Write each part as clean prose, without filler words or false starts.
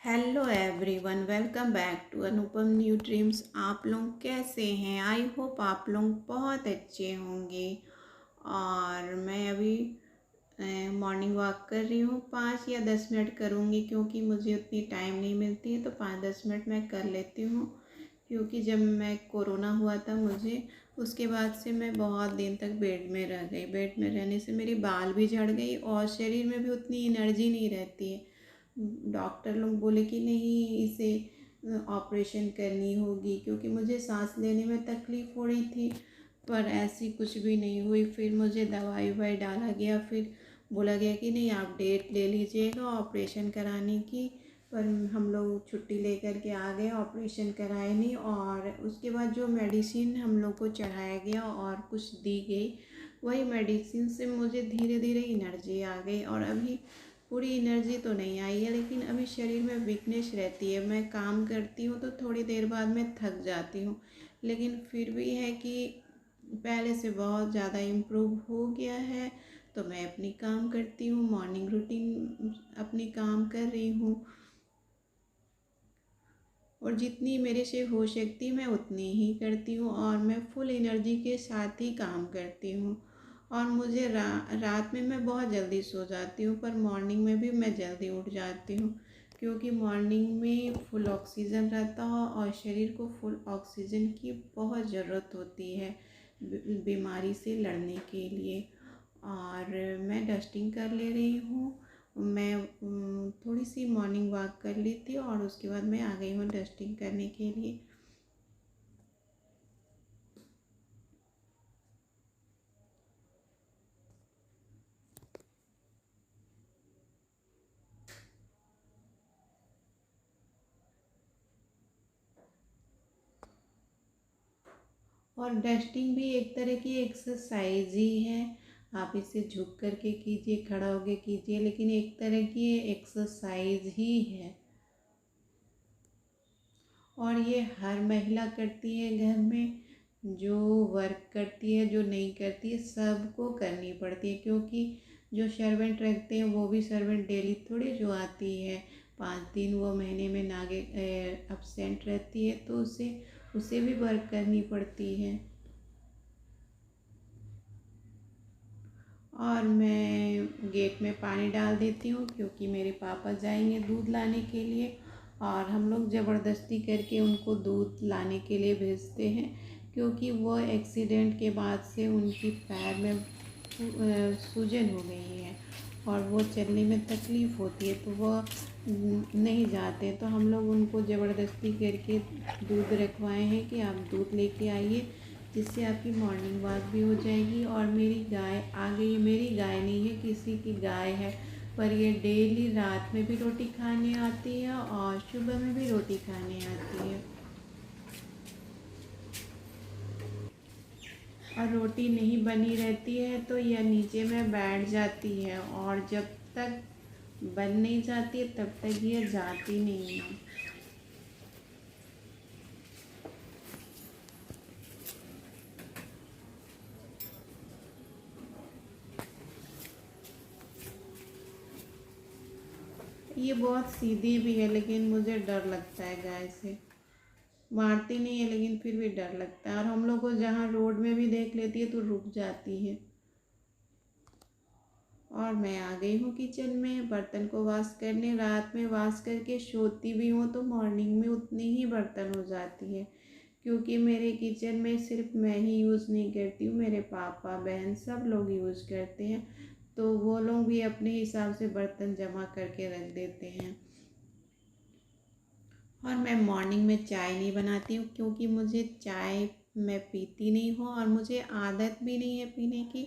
Hello everyone, welcome back to Anupam new dreams. आप लोग कैसे हैं? आई होप आप लोग बहुत अच्छे होंगे। और मैं अभी मॉर्निंग वॉक कर रही हूँ। 5 या 10 मिनट करूँगी क्योंकि मुझे उतनी टाइम नहीं मिलती है, तो 5-10 मिनट मैं कर लेती हूँ। क्योंकि जब मैं कोरोना हुआ था मुझे, उसके बाद से मैं बहुत दिन तक बेड में रह गई। बेड में रहने से मेरी बाल भी झड़ गई और शरीर में भी उतनी एनर्जी नहीं रहती है। डॉक्टर लोग बोले कि नहीं, इसे ऑपरेशन करनी होगी क्योंकि मुझे सांस लेने में तकलीफ़ हो रही थी। पर ऐसी कुछ भी नहीं हुई। फिर मुझे दवाई ववाई डाला गया, फिर बोला गया कि नहीं, आप डेट ले लीजिएगा ऑपरेशन कराने की। पर हम लोग छुट्टी लेकर के आ गए, ऑपरेशन कराए नहीं। और उसके बाद जो मेडिसिन हम लोग को चढ़ाया गया और कुछ दी गई, वही मेडिसिन से मुझे धीरे धीरे एनर्जी आ गई। और अभी पूरी एनर्जी तो नहीं आई है, लेकिन अभी शरीर में वीकनेस रहती है। मैं काम करती हूँ तो थोड़ी देर बाद मैं थक जाती हूँ, लेकिन फिर भी है कि पहले से बहुत ज़्यादा इम्प्रूव हो गया है। तो मैं अपनी काम करती हूँ, मॉर्निंग रूटीन अपनी काम कर रही हूँ। और जितनी मेरे से हो सकती मैं उतनी ही करती हूँ, और मैं फुल एनर्जी के साथ ही काम करती हूँ। और मुझे रात में मैं बहुत जल्दी सो जाती हूँ, पर मॉर्निंग में भी मैं जल्दी उठ जाती हूँ। क्योंकि मॉर्निंग में फुल ऑक्सीजन रहता है और शरीर को फुल ऑक्सीजन की बहुत ज़रूरत होती है बीमारी से लड़ने के लिए। और मैं डस्टिंग कर ले रही हूँ। मैं थोड़ी सी मॉर्निंग वॉक कर ली थी और उसके बाद मैं आ गई हूँ डस्टिंग करने के लिए। और डस्टिंग भी एक तरह की एक्सरसाइज ही है। आप इसे झुक करके कीजिए, खड़ा होके कीजिए, लेकिन एक तरह की एक्सरसाइज ही है। और ये हर महिला करती है घर में, जो वर्क करती है, जो नहीं करती है, सबको करनी पड़ती है। क्योंकि जो सर्वेंट रखते हैं वो भी सर्वेंट डेली थोड़ी जो आती है। 5 दिन वो महीने में नागे अपसेंट रहती है, तो उसे भी वर्क करनी पड़ती है। और मैं गेट में पानी डाल देती हूँ क्योंकि मेरे पापा जाएंगे दूध लाने के लिए, और हम लोग ज़बरदस्ती करके उनको दूध लाने के लिए भेजते हैं। क्योंकि वो एक्सीडेंट के बाद से उनकी पैर में सूजन हो गई है और वो चलने में तकलीफ़ होती है, तो वो नहीं जाते। तो हम लोग उनको ज़बरदस्ती करके दूध रखवाए हैं कि आप दूध लेके आइए, जिससे आपकी मॉर्निंग वॉक भी हो जाएगी। और मेरी गाय आ गई। मेरी गाय नहीं है, किसी की गाय है, पर ये डेली रात में भी रोटी खाने आती है और सुबह में भी रोटी खाने आती है। और रोटी नहीं बनी रहती है तो यह नीचे में बैठ जाती है, और जब तक बन नहीं जाती है तब तक यह जाती नहीं है। ये बहुत सीधी भी है, लेकिन मुझे डर लगता है गाय से। मारती नहीं है लेकिन फिर भी डर लगता है। और हम लोग को जहाँ रोड में भी देख लेती है तो रुक जाती है। और मैं आ गई हूँ किचन में बर्तन को वॉश करने। रात में वॉश करके सोती भी हूँ तो मॉर्निंग में उतनी ही बर्तन हो जाती है। क्योंकि मेरे किचन में सिर्फ मैं ही यूज़ नहीं करती हूँ, मेरे पापा बहन सब लोग यूज़ करते हैं। तो वो लोग भी अपने हिसाब से बर्तन जमा करके रख देते हैं। और मैं मॉर्निंग में चाय नहीं बनाती हूँ क्योंकि मुझे चाय मैं पीती नहीं हूँ और मुझे आदत भी नहीं है पीने की।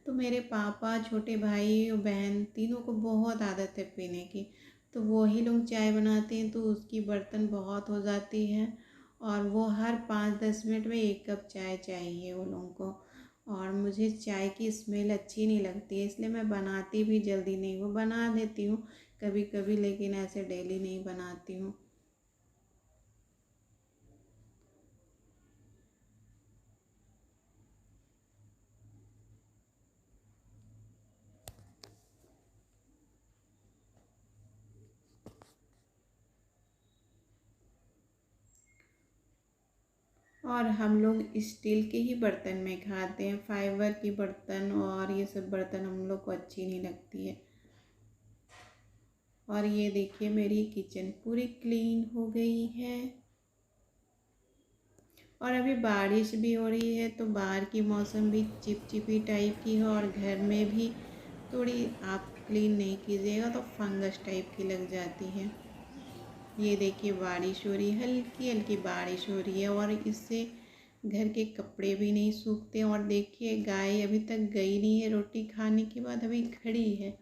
तो मेरे पापा, छोटे भाई और बहन तीनों को बहुत आदत है पीने की, तो वो ही लोग चाय बनाते हैं, तो उसकी बर्तन बहुत हो जाती है। और वो हर 5-10 मिनट में 1 कप चाय चाहिए वो लोगों को। और मुझे चाय की स्मेल अच्छी नहीं लगती है, इसलिए मैं बनाती भी जल्दी नहीं हूँ। बना देती हूँ कभी कभी, लेकिन ऐसे डेली नहीं बनाती हूँ। और हम लोग स्टील के ही बर्तन में खाते हैं, फाइबर की बर्तन और ये सब बर्तन हम लोग को अच्छी नहीं लगती है। और ये देखिए मेरी किचन पूरी क्लीन हो गई है। और अभी बारिश भी हो रही है तो बाहर की मौसम भी चिपचिपी टाइप की है, और घर में भी थोड़ी आप क्लीन नहीं कीजिएगा तो फंगस टाइप की लग जाती है। ये देखिए बारिश हो रही है, हल्की हल्की बारिश हो रही है, और इससे घर के कपड़े भी नहीं सूखते। और देखिए गाय अभी तक गई नहीं है, रोटी खाने के बाद अभी खड़ी है।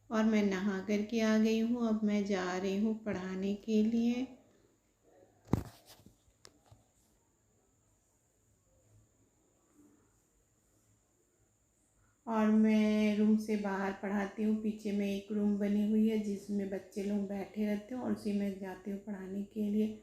और मैं नहा करके आ गई हूँ, अब मैं जा रही हूँ पढ़ाने के लिए। और मैं रूम से बाहर पढ़ाती हूँ, पीछे में एक रूम बनी हुई है जिसमें बच्चे लोग बैठे रहते हैं, और उसी में जाती हूँ पढ़ाने के लिए।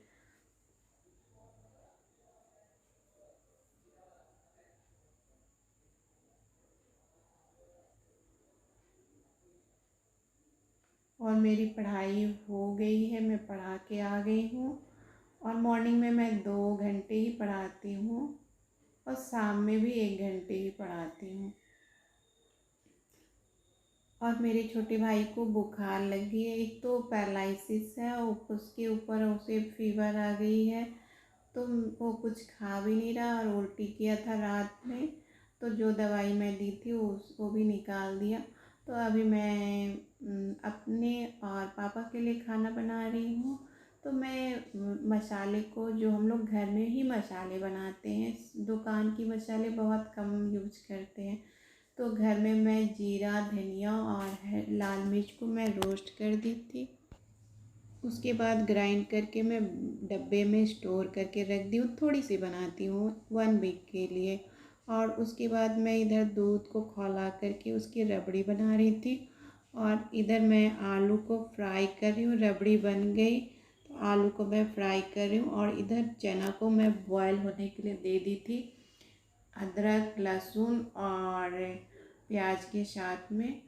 और मेरी पढ़ाई हो गई है, मैं पढ़ा के आ गई हूँ। और मॉर्निंग में मैं 2 घंटे ही पढ़ाती हूँ, और शाम में भी 1 घंटे ही पढ़ाती हूँ। और मेरे छोटे भाई को बुखार लगी है, एक तो पैरालिसिस है और उसके ऊपर उसे फीवर आ गई है, तो वो कुछ खा भी नहीं रहा और उल्टी किया था रात में। तो जो दवाई मैं दी थी उसको भी निकाल दिया। तो अभी मैं अपने और पापा के लिए खाना बना रही हूँ। तो मैं मसाले को, जो हम लोग घर में ही मसाले बनाते हैं, दुकान की मसाले बहुत कम यूज करते हैं, तो घर में मैं जीरा, धनिया और लाल मिर्च को मैं रोस्ट कर दी थी। उसके बाद ग्राइंड करके मैं डब्बे में स्टोर करके रख दी हूँ, थोड़ी सी बनाती हूँ 1 वीक के लिए। और उसके बाद मैं इधर दूध को खौला करके उसकी रबड़ी बना रही थी, और इधर मैं आलू को फ्राई कर रही हूँ। रबड़ी बन गई तो आलू को मैं फ्राई कर रही हूँ, और इधर चना को मैं बॉयल होने के लिए दे दी थी, अदरक, लहसुन और प्याज के साथ में।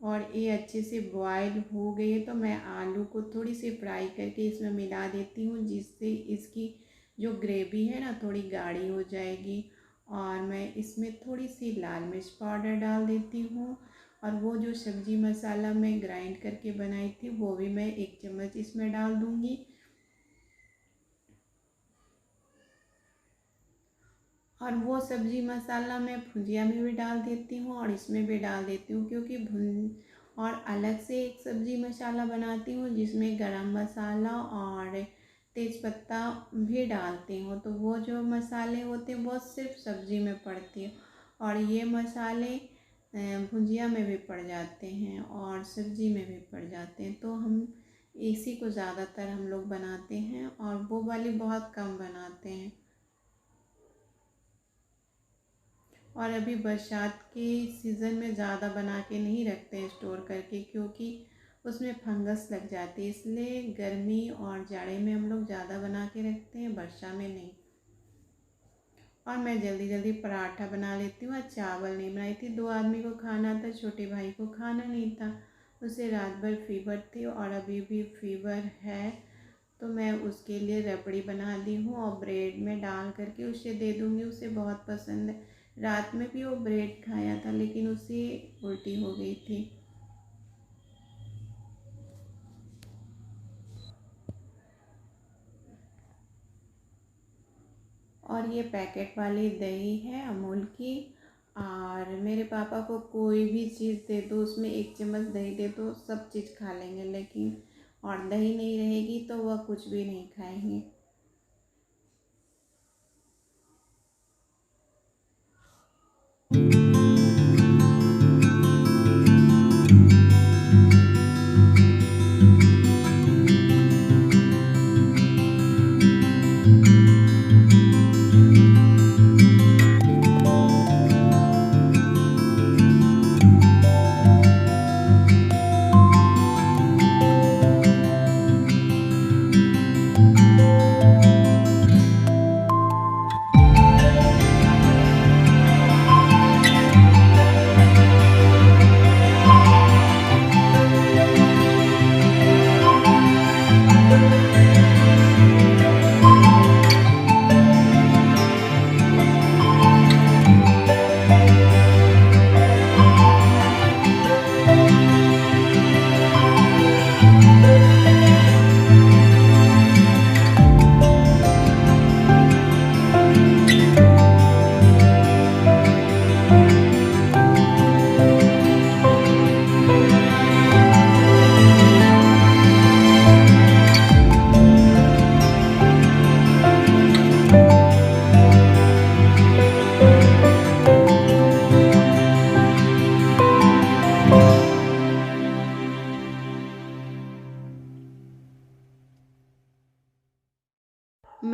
और ये अच्छे से बॉयल हो गई है तो मैं आलू को थोड़ी सी फ्राई करके इसमें मिला देती हूँ, जिससे इसकी जो ग्रेवी है ना थोड़ी गाढ़ी हो जाएगी। और मैं इसमें थोड़ी सी लाल मिर्च पाउडर डाल देती हूँ, और वो जो सब्ज़ी मसाला मैं ग्राइंड करके बनाई थी वो भी मैं 1 चम्मच इसमें डाल दूँगी। और वो सब्ज़ी मसाला मैं भुजिया में भी डाल देती हूँ और इसमें भी डाल देती हूँ, क्योंकि और अलग से एक सब्ज़ी मसाला बनाती हूँ जिसमें गरम मसाला और तेज़पत्ता भी डालती हूँ। तो वो जो मसाले होते हैं वो सिर्फ सब्ज़ी में पड़ती है, और ये मसाले भुजिया में भी पड़ जाते हैं और सब्ज़ी में भी पड़ जाते हैं। तो हम इसी को ज़्यादातर हम लोग बनाते हैं, और वो वाली बहुत कम बनाते हैं। और अभी बरसात के सीज़न में ज़्यादा बना के नहीं रखते हैं स्टोर करके, क्योंकि उसमें फंगस लग जाती है, इसलिए गर्मी और जाड़े में हम लोग ज़्यादा बना के रखते हैं, वर्षा में नहीं। और मैं जल्दी जल्दी पराठा बना लेती हूँ। आज चावल नहीं बनाई थी, 2 आदमी को खाना था, छोटे भाई को खाना नहीं था, उसे रात भर फीवर थी और अभी भी फीवर है। तो मैं उसके लिए रबड़ी बना दी हूँ और ब्रेड में डाल करके उसे दे दूँगी, उसे बहुत पसंद है। रात में भी वो ब्रेड खाया था लेकिन उसे उल्टी हो गई थी। और ये पैकेट वाली दही है अमूल की, और मेरे पापा को कोई भी चीज़ दे दो, उसमें 1 चम्मच दही दे दो, सब चीज़ खा लेंगे, लेकिन और दही नहीं रहेगी तो वह कुछ भी नहीं खाएंगे।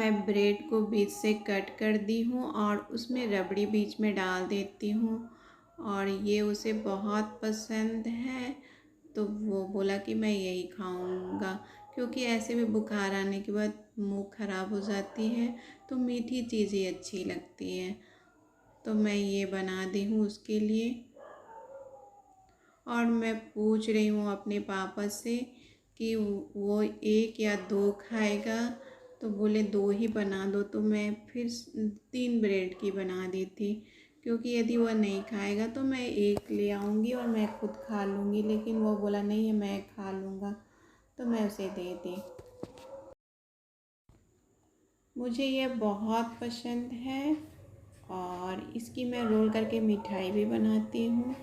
मैं ब्रेड को बीच से कट कर दी हूँ और उसमें रबड़ी बीच में डाल देती हूँ और ये उसे बहुत पसंद है। तो वो बोला कि मैं यही खाऊंगा, क्योंकि ऐसे में बुखार आने के बाद मुंह खराब हो जाती है तो मीठी चीज़ें अच्छी लगती है। तो मैं ये बना दी हूँ उसके लिए। और मैं पूछ रही हूँ अपने पापा से कि वो 1 या 2 खाएगा, तो बोले 2 ही बना दो। तो मैं फिर 3 ब्रेड की बना दी थी, क्योंकि यदि वह नहीं खाएगा तो मैं 1 ले आऊँगी और मैं खुद खा लूँगी, लेकिन वो बोला नहीं है मैं खा लूँगा, तो मैं उसे दे दी। मुझे यह बहुत पसंद है और इसकी मैं रोल करके मिठाई भी बनाती हूँ।